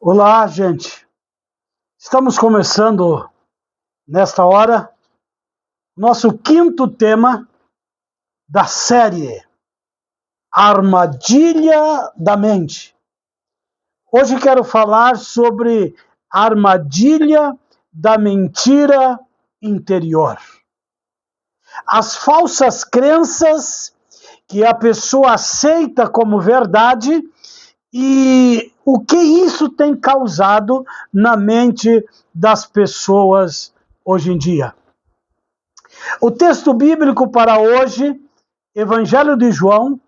Olá, gente. Estamos começando nesta hora nosso quinto tema da série Armadilha da Mente. Hoje quero falar sobre a armadilha da mentira interior. As falsas crenças que a pessoa aceita como verdade e o que isso tem causado na mente das pessoas hoje em dia. O texto bíblico para hoje, Evangelho de João,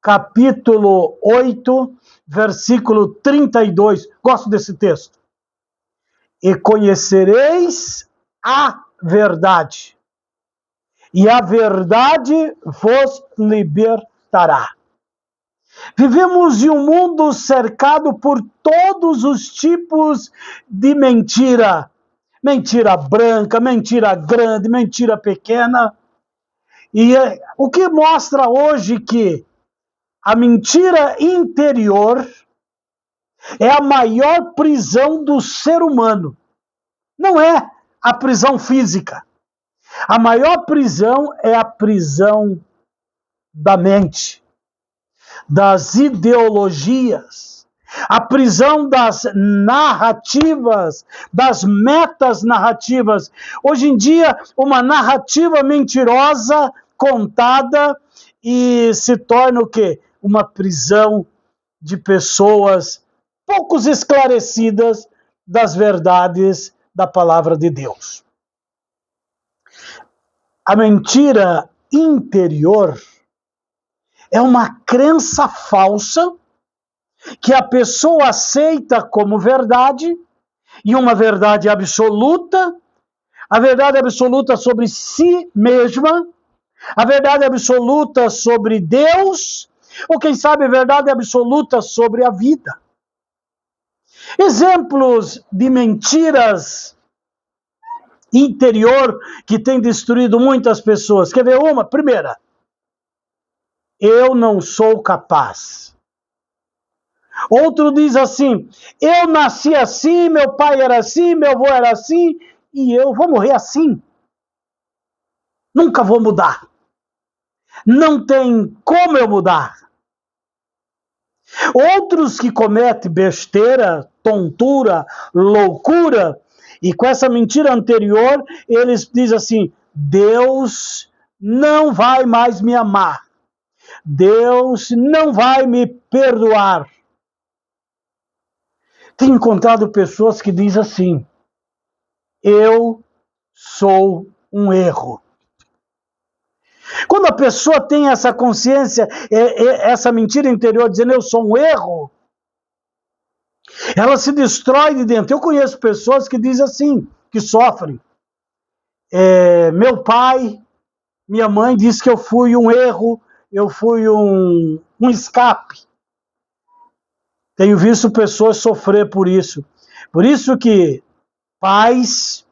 capítulo 8, versículo 32. Gosto desse texto. E conhecereis a verdade, e a verdade vos libertará. Vivemos em um mundo cercado por todos os tipos de mentira. Mentira branca, mentira grande, mentira pequena. E o que mostra hoje que a mentira interior é a maior prisão do ser humano. Não é a prisão física. A maior prisão é a prisão da mente, das ideologias, a prisão das narrativas, das metas narrativas. Hoje em dia, uma narrativa mentirosa contada e se torna o quê? Uma prisão de pessoas poucos esclarecidas das verdades da palavra de Deus. A mentira interior é uma crença falsa que a pessoa aceita como verdade, e uma verdade absoluta, a verdade absoluta sobre si mesma, a verdade absoluta sobre Deus, ou quem sabe a verdade absoluta sobre a vida. Exemplos de mentiras interior que tem destruído muitas pessoas. Quer ver uma? Primeira, eu não sou capaz. Outro diz assim, eu nasci assim, meu pai era assim, meu avô era assim, e eu vou morrer assim. Nunca vou mudar. Não tem como eu mudar. Outros que cometem besteira, tontura, loucura, e com essa mentira anterior, eles dizem assim, Deus não vai mais me amar. Deus não vai me perdoar. Tenho encontrado pessoas que dizem assim, eu sou um erro. Quando a pessoa tem essa consciência, essa mentira interior dizendo eu sou um erro, ela se destrói de dentro. Eu conheço pessoas que dizem assim, que sofrem. Meu pai, minha mãe disse que eu fui um erro, eu fui um escape. Tenho visto pessoas sofrer por isso. Por isso que pais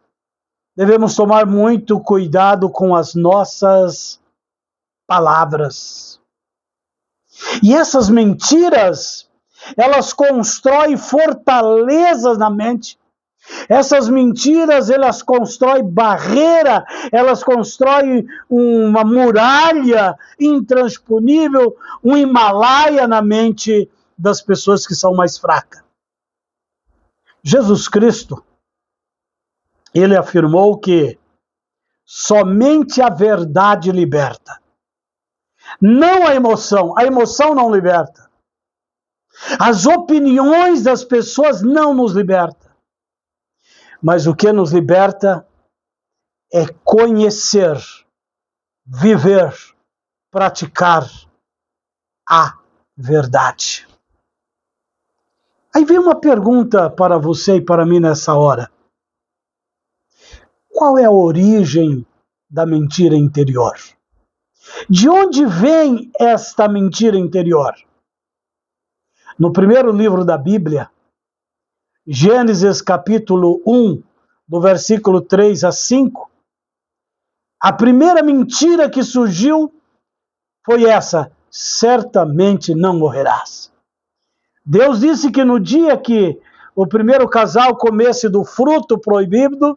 devemos tomar muito cuidado com as nossas palavras. E essas mentiras, elas constroem fortalezas na mente. Essas mentiras, elas constroem barreira, elas constroem uma muralha intransponível, um Himalaia na mente das pessoas que são mais fracas. Jesus Cristo, ele afirmou que somente a verdade liberta. Não a emoção não liberta. As opiniões das pessoas não nos libertam. Mas o que nos liberta é conhecer, viver, praticar a verdade. Aí vem uma pergunta para você e para mim nessa hora. Qual é a origem da mentira interior? De onde vem esta mentira interior? No primeiro livro da Bíblia, Gênesis capítulo 1, do versículo 3 a 5, a primeira mentira que surgiu foi essa, certamente não morrerás. Deus disse que no dia que o primeiro casal comesse do fruto proibido,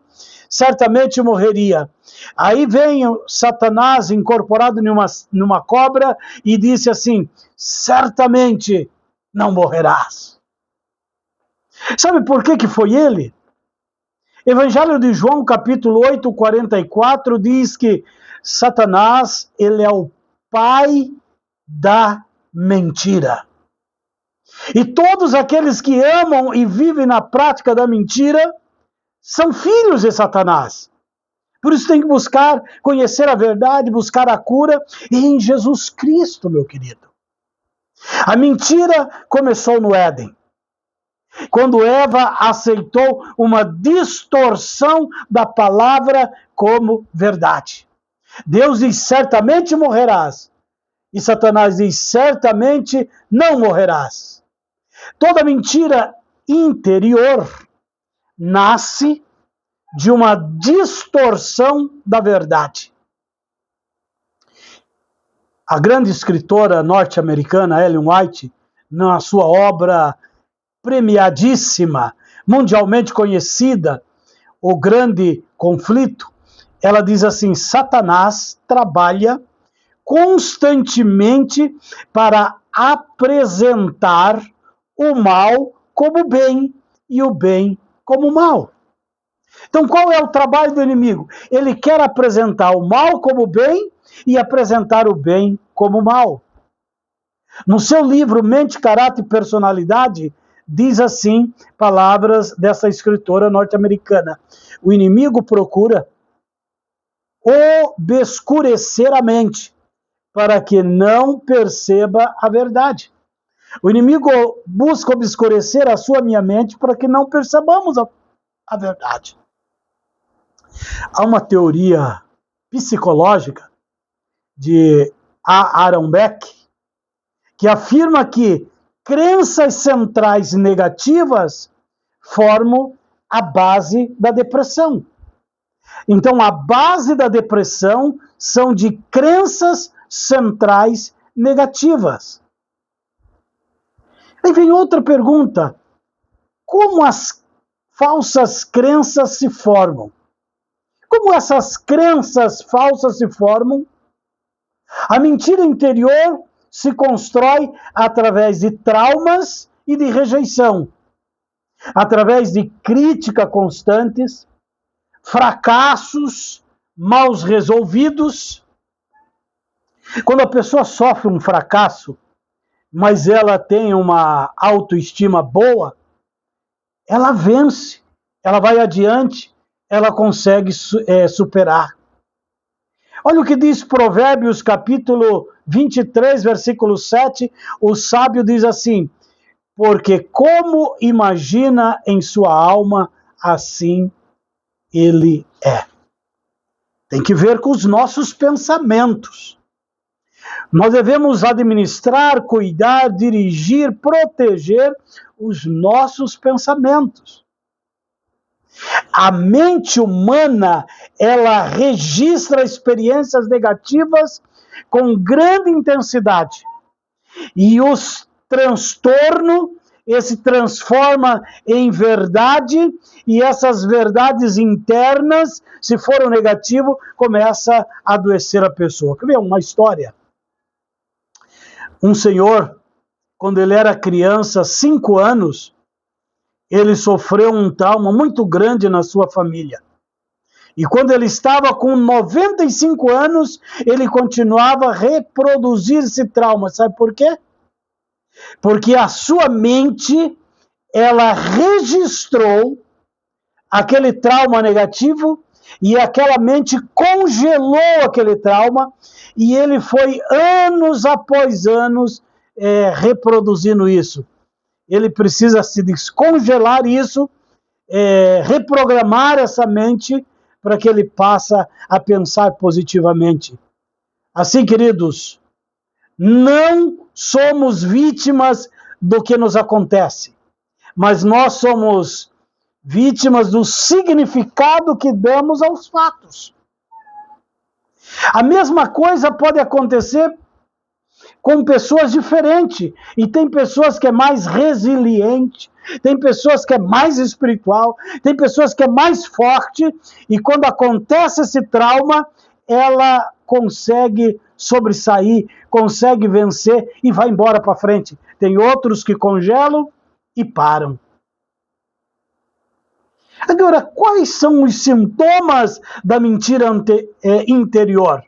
certamente morreria. Aí vem Satanás incorporado numa cobra e disse assim: certamente não morrerás. Sabe por que foi ele? Evangelho de João, capítulo 8, 44, diz que Satanás, ele é o pai da mentira. E todos aqueles que amam e vivem na prática da mentira são filhos de Satanás. Por isso tem que buscar conhecer a verdade, buscar a cura em Jesus Cristo, meu querido. A mentira começou no Éden, quando Eva aceitou uma distorção da palavra como verdade. Deus diz: certamente morrerás. E Satanás diz: certamente não morrerás. Toda mentira interior nasce de uma distorção da verdade. A grande escritora norte-americana Ellen White, na sua obra premiadíssima, mundialmente conhecida, O Grande Conflito, ela diz assim: Satanás trabalha constantemente para apresentar o mal como bem e o bem como mal. Então, qual é o trabalho do inimigo? Ele quer apresentar o mal como bem e apresentar o bem como mal. No seu livro Mente, Caráter e Personalidade, diz assim, palavras dessa escritora norte-americana: o inimigo procura obscurecer a mente para que não perceba a verdade. O inimigo busca obscurecer a sua minha mente para que não percebamos a verdade. Há uma teoria psicológica de A. Aaron Beck que afirma que crenças centrais negativas formam a base da depressão. Então, a base da depressão são de crenças centrais negativas. Aí vem outra pergunta: como as falsas crenças se formam? Como essas crenças falsas se formam? A mentira interior se constrói através de traumas e de rejeição, através de críticas constantes, fracassos mal resolvidos. Quando a pessoa sofre um fracasso, mas ela tem uma autoestima boa, ela vence, ela vai adiante, ela consegue superar. Olha o que diz Provérbios capítulo 23, versículo 7, o sábio diz assim: porque como imagina em sua alma, assim ele é. Tem que ver com os nossos pensamentos. Nós devemos administrar, cuidar, dirigir, proteger os nossos pensamentos. A mente humana, ela registra experiências negativas com grande intensidade. E os transtornos, se transforma em verdade, e essas verdades internas, se foram negativo, começa a adoecer a pessoa. Quer ver uma história? Um senhor, quando ele era criança, 5 anos, ele sofreu um trauma muito grande na sua família. E quando ele estava com 95 anos, ele continuava a reproduzir esse trauma. Sabe por quê? Porque a sua mente, ela registrou aquele trauma negativo e aquela mente congelou aquele trauma e ele foi anos após anos reproduzindo isso. Ele precisa se descongelar isso, reprogramar essa mente para que ele passe a pensar positivamente. Assim, queridos, não somos vítimas do que nos acontece, mas nós somos vítimas do significado que damos aos fatos. A mesma coisa pode acontecer com pessoas diferentes. E tem pessoas que é mais resiliente, tem pessoas que é mais espiritual, tem pessoas que é mais forte, e quando acontece esse trauma, ela consegue sobressair, consegue vencer e vai embora para frente. Tem outros que congelam e param. Agora, quais são os sintomas da mentira interior?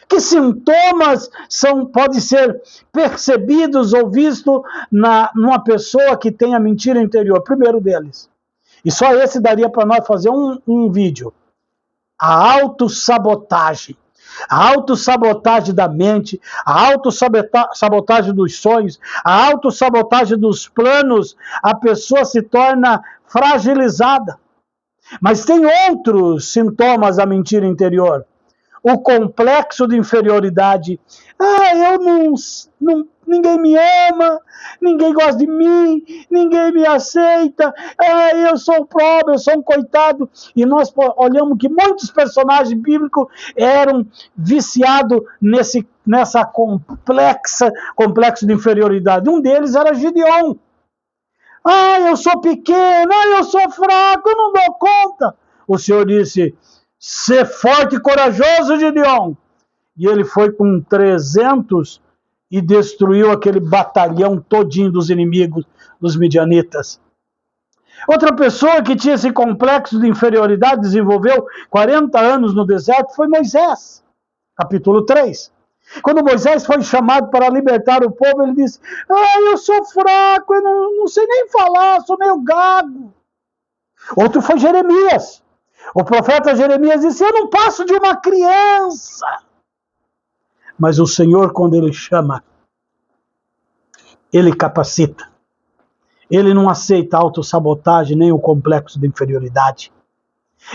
Que sintomas podem ser percebidos ou vistos numa pessoa que tem a mentira interior? Primeiro deles, e só esse daria para nós fazer um vídeo: a autossabotagem. A autossabotagem da mente, a autossabotagem dos sonhos, a autossabotagem dos planos, a pessoa se torna fragilizada. Mas tem outros sintomas da mentira interior. O complexo de inferioridade. Ninguém me ama, ninguém gosta de mim, ninguém me aceita, eu sou pobre, eu sou um coitado. E nós olhamos que muitos personagens bíblicos eram viciados nessa complexo de inferioridade. Um deles era Gideon. Eu sou pequeno, eu sou fraco, eu não dou conta. O Senhor disse: ser forte e corajoso, Gideon. E ele foi com 300 e destruiu aquele batalhão todinho dos inimigos, dos midianitas. Outra pessoa que tinha esse complexo de inferioridade, desenvolveu 40 anos no deserto, foi Moisés. Capítulo 3. Quando Moisés foi chamado para libertar o povo, ele disse: eu sou fraco, eu não sei nem falar, sou meio gago. Outro foi Jeremias. O profeta Jeremias disse: eu não passo de uma criança. Mas o Senhor, quando Ele chama, Ele capacita. Ele não aceita a autossabotagem nem o complexo de inferioridade.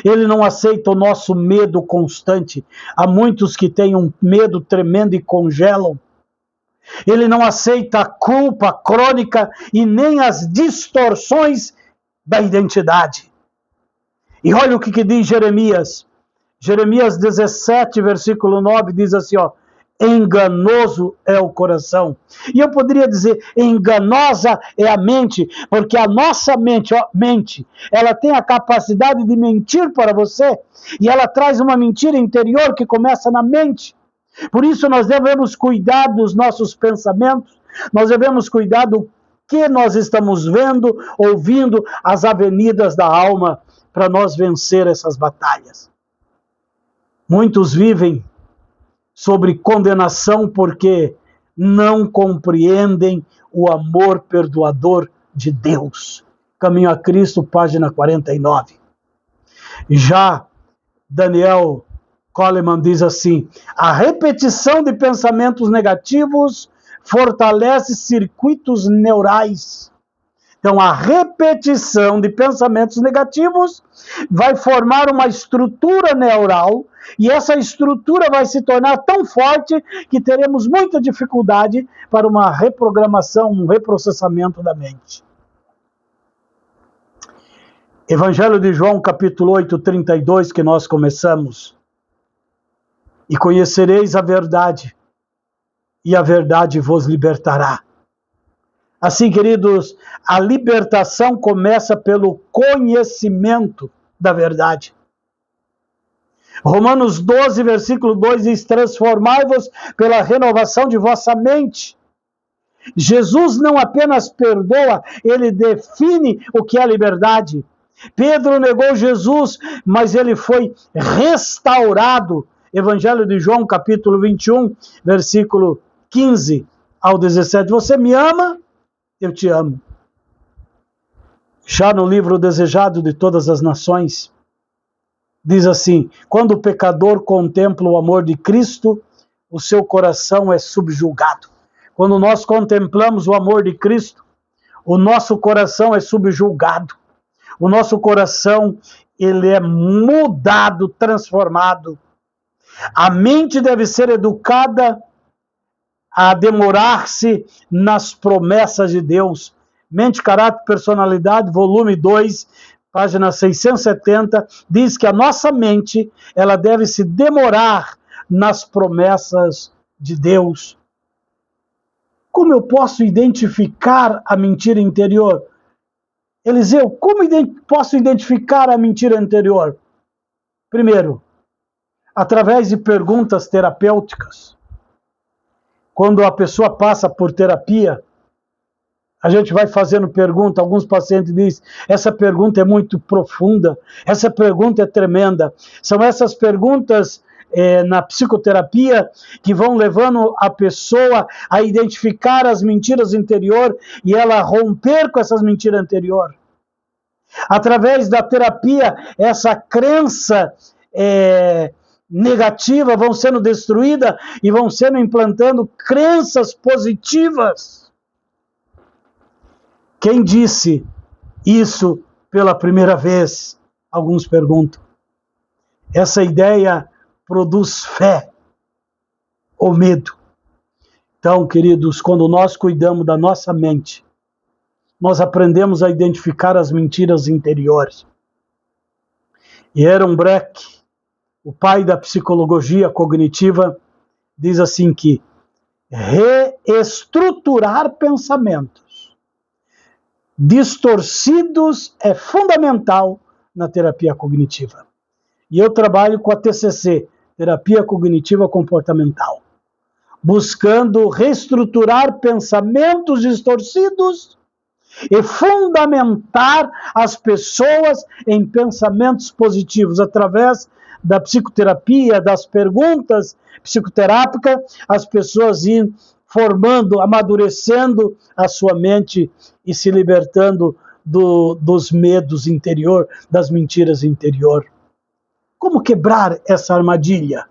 Ele não aceita o nosso medo constante. Há muitos que têm um medo tremendo e congelam. Ele não aceita a culpa crônica e nem as distorções da identidade. E olha o que diz Jeremias. Jeremias 17, versículo 9, diz assim, enganoso é o coração. E eu poderia dizer, enganosa é a mente, porque a nossa mente, ela tem a capacidade de mentir para você, e ela traz uma mentira interior que começa na mente. Por isso nós devemos cuidar dos nossos pensamentos, nós devemos cuidar do que nós estamos vendo, ouvindo, as avenidas da alma, para nós vencer essas batalhas. Muitos vivem sobre condenação porque não compreendem o amor perdoador de Deus. Caminho a Cristo, página 49. Já Daniel Coleman diz assim: a repetição de pensamentos negativos fortalece circuitos neurais. Então, a repetição de pensamentos negativos vai formar uma estrutura neural, e essa estrutura vai se tornar tão forte que teremos muita dificuldade para uma reprogramação, um reprocessamento da mente. Evangelho de João, capítulo 8, 32, que nós começamos. E conhecereis a verdade, e a verdade vos libertará. Assim, queridos, a libertação começa pelo conhecimento da verdade. Romanos 12, versículo 2 diz: transformai-vos pela renovação de vossa mente. Jesus não apenas perdoa, ele define o que é liberdade. Pedro negou Jesus, mas ele foi restaurado. Evangelho de João, capítulo 21, versículo 15 ao 17. Você me ama? Eu te amo. Já no livro Desejado de Todas as Nações, diz assim: quando o pecador contempla o amor de Cristo, o seu coração é subjugado. Quando nós contemplamos o amor de Cristo, o nosso coração é subjugado. O nosso coração, ele é mudado, transformado. A mente deve ser educada a demorar-se nas promessas de Deus. Mente, Caráter, Personalidade, volume 2, página 670, diz que a nossa mente, ela deve se demorar nas promessas de Deus. Como eu posso identificar a mentira interior? Eliseu, como posso identificar a mentira interior? Primeiro, através de perguntas terapêuticas. Quando a pessoa passa por terapia, a gente vai fazendo pergunta, alguns pacientes dizem, essa pergunta é muito profunda, essa pergunta é tremenda. São essas perguntas na psicoterapia que vão levando a pessoa a identificar as mentiras interior e ela romper com essas mentiras anteriores. Através da terapia, essa crença negativa vão sendo destruída e vão sendo implantando crenças positivas. Quem disse isso pela primeira vez? Alguns perguntam. Essa ideia produz fé ou medo. Então, queridos, quando nós cuidamos da nossa mente, nós aprendemos a identificar as mentiras interiores. E Ehrenberg, o pai da psicologia cognitiva, diz assim que reestruturar pensamentos distorcidos é fundamental na terapia cognitiva. E eu trabalho com a TCC, Terapia Cognitiva Comportamental, buscando reestruturar pensamentos distorcidos e fundamentar as pessoas em pensamentos positivos. Através da psicoterapia, das perguntas psicoterápicas, as pessoas irem formando, amadurecendo a sua mente e se libertando dos medos interior, das mentiras interior. Como quebrar essa armadilha?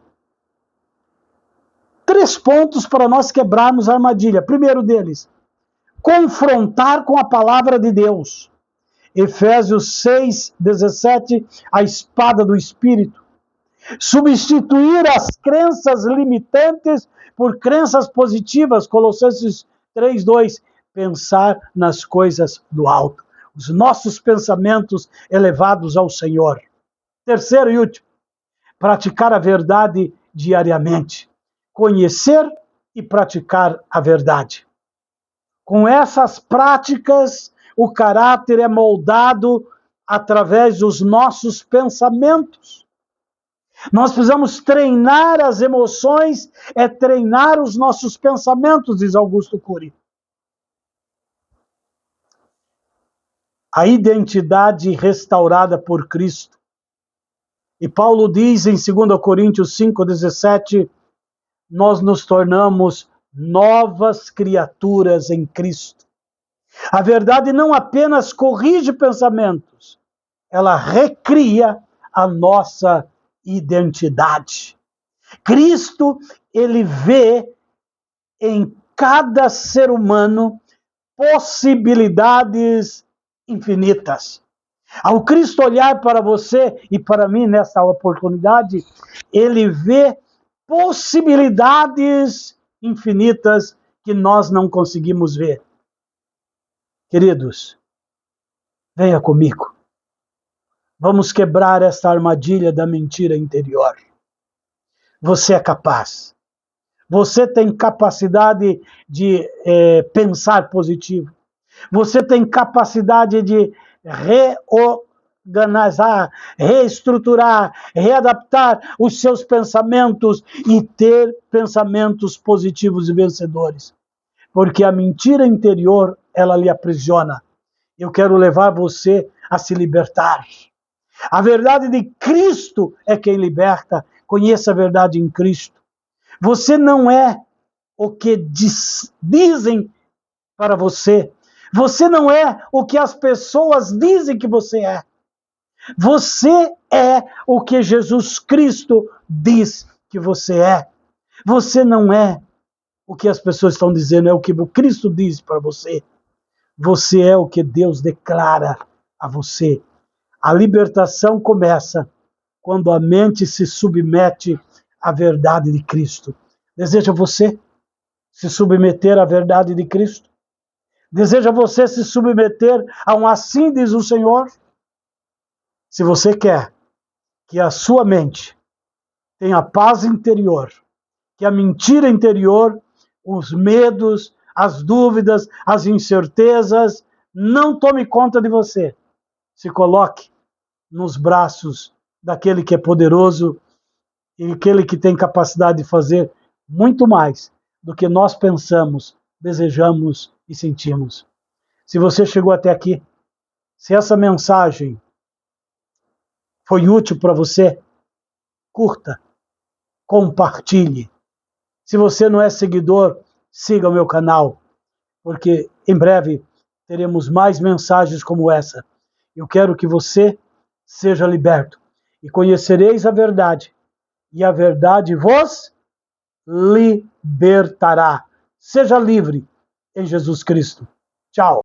3 pontos para nós quebrarmos a armadilha. Primeiro deles, confrontar com a palavra de Deus. Efésios 6:17, a espada do Espírito. Substituir as crenças limitantes por crenças positivas. Colossenses 3:2, pensar nas coisas do alto. Os nossos pensamentos elevados ao Senhor. Terceiro e último, praticar a verdade diariamente. Conhecer e praticar a verdade. Com essas práticas, o caráter é moldado através dos nossos pensamentos. Nós precisamos treinar as emoções, treinar os nossos pensamentos, diz Augusto Cury. A identidade restaurada por Cristo. E Paulo diz em 2 Coríntios 5:17, nós nos tornamos novas criaturas em Cristo. A verdade não apenas corrige pensamentos, ela recria a nossa identidade. Cristo, ele vê em cada ser humano possibilidades infinitas. Ao Cristo olhar para você e para mim nessa oportunidade, ele vê possibilidades infinitas que nós não conseguimos ver. Queridos, venha comigo. Vamos quebrar esta armadilha da mentira interior. Você é capaz. Você tem capacidade de pensar positivo. Você tem capacidade de reorganizar, reestruturar, readaptar os seus pensamentos e ter pensamentos positivos e vencedores. Porque a mentira interior, ela lhe aprisiona. Eu quero levar você a se libertar. A verdade de Cristo é quem liberta. Conheça a verdade em Cristo. Você não é o que dizem para você. Você não é o que as pessoas dizem que você é. Você é o que Jesus Cristo diz que você é. Você não é o que as pessoas estão dizendo, é o que o Cristo diz para você. Você é o que Deus declara a você. A libertação começa quando a mente se submete à verdade de Cristo. Deseja você se submeter à verdade de Cristo? Deseja você se submeter a um assim diz o Senhor? Se você quer que a sua mente tenha paz interior, que a mentira interior, os medos, as dúvidas, as incertezas, não tome conta de você. Se coloque nos braços daquele que é poderoso e aquele que tem capacidade de fazer muito mais do que nós pensamos, desejamos e sentimos. Se você chegou até aqui, se essa mensagem foi útil para você, curta, compartilhe. Se você não é seguidor, siga o meu canal, porque em breve teremos mais mensagens como essa. Eu quero que você seja liberto e conhecereis a verdade, e a verdade vos libertará. Seja livre em Jesus Cristo. Tchau.